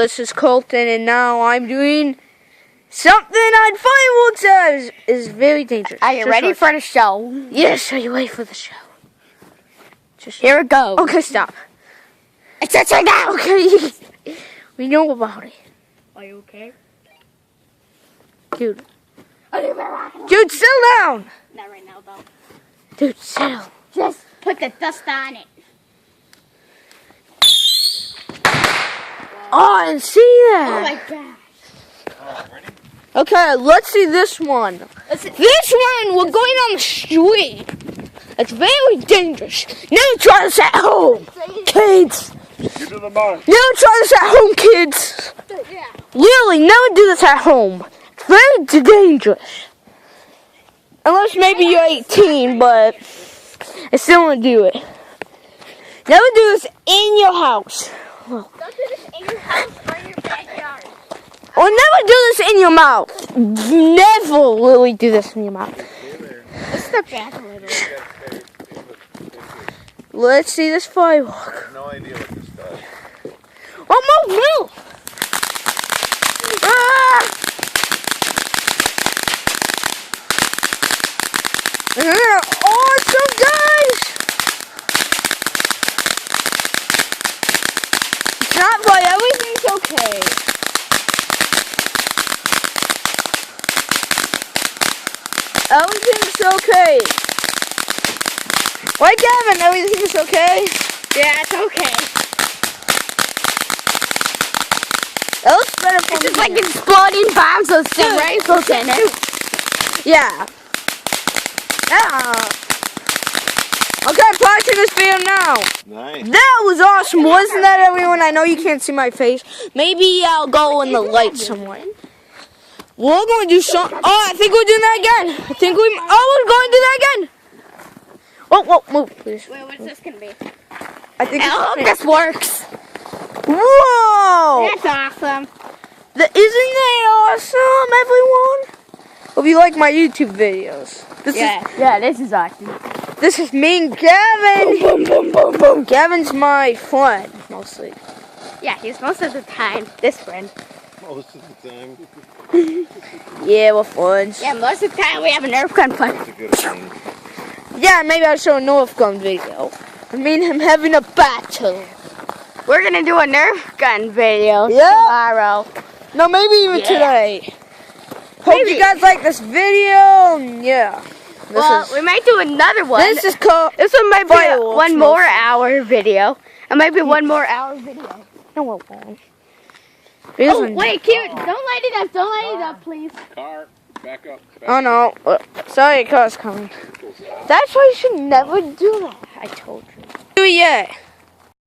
this is Colton, and now I'm doing something on fireworks that is very dangerous. Are you ready for the show? Yes, are you ready for the show? Here it goes. Okay, stop. It's right now. Okay, we know about it. Are you okay? Dude, settle down. Not right now, though. Dude, settle. Just put the dust on it. Oh, I didn't see Oh that. my gosh. Okay, let's see this one. This one, we're going on the street. It's very dangerous. Never try this at home, kids. Get to the bar. Never try this at home, kids. Yeah. Really, never do this at home. It's very dangerous. Unless maybe you're 18, but I still want to do it. Never do this in your house. Don't do this in your house or your backyard. Or never do this in your mouth. Never really do this in your mouth. Let's step back a little. Let's see this firework. I have no idea what this does. Oh, move! Ah! Awesome, guys! It's not right, everything's okay. Everything's okay. Right, Gavin? Everything's okay? Yeah, it's okay. That looks better for It's me. just like exploding bombs with some rifles in it. Yeah. Yeah. Okay, watching this video now. Nice. That was awesome, wasn't that, everyone? I know you can't see my face. Maybe I'll go in the light somewhere. We're going to do some. Oh, I think we're doing that again. We're going to do that again. Oh, move, please. Wait, what's this gonna be? I think. I hope this works. Whoa! That's awesome. Isn't that awesome, everyone? Hope you like my YouTube videos. This is awesome. This is me and Gavin. Boom, boom, boom, boom. Gavin's my friend, mostly. Yeah, he's most of the time this friend. Most of the time. Yeah, we're friends. Yeah, most of the time we have a Nerf gun play. It's a good thing. Yeah, maybe I'll show a Nerf gun video. I mean him having a battle. We're gonna do a Nerf gun video Yeah. tomorrow. No, maybe even today. Hope Maybe. you guys like this video. Yeah. We might do another one. This is called. This one might be fireworks one more mostly. hour video. It might be one more hour video. No, it won't. Oh, wait, cute. Don't light it up. Don't light it up, please. Car, back up. Oh no. Sorry, a car's coming. That's why you should never do that. I told you. Do it yet.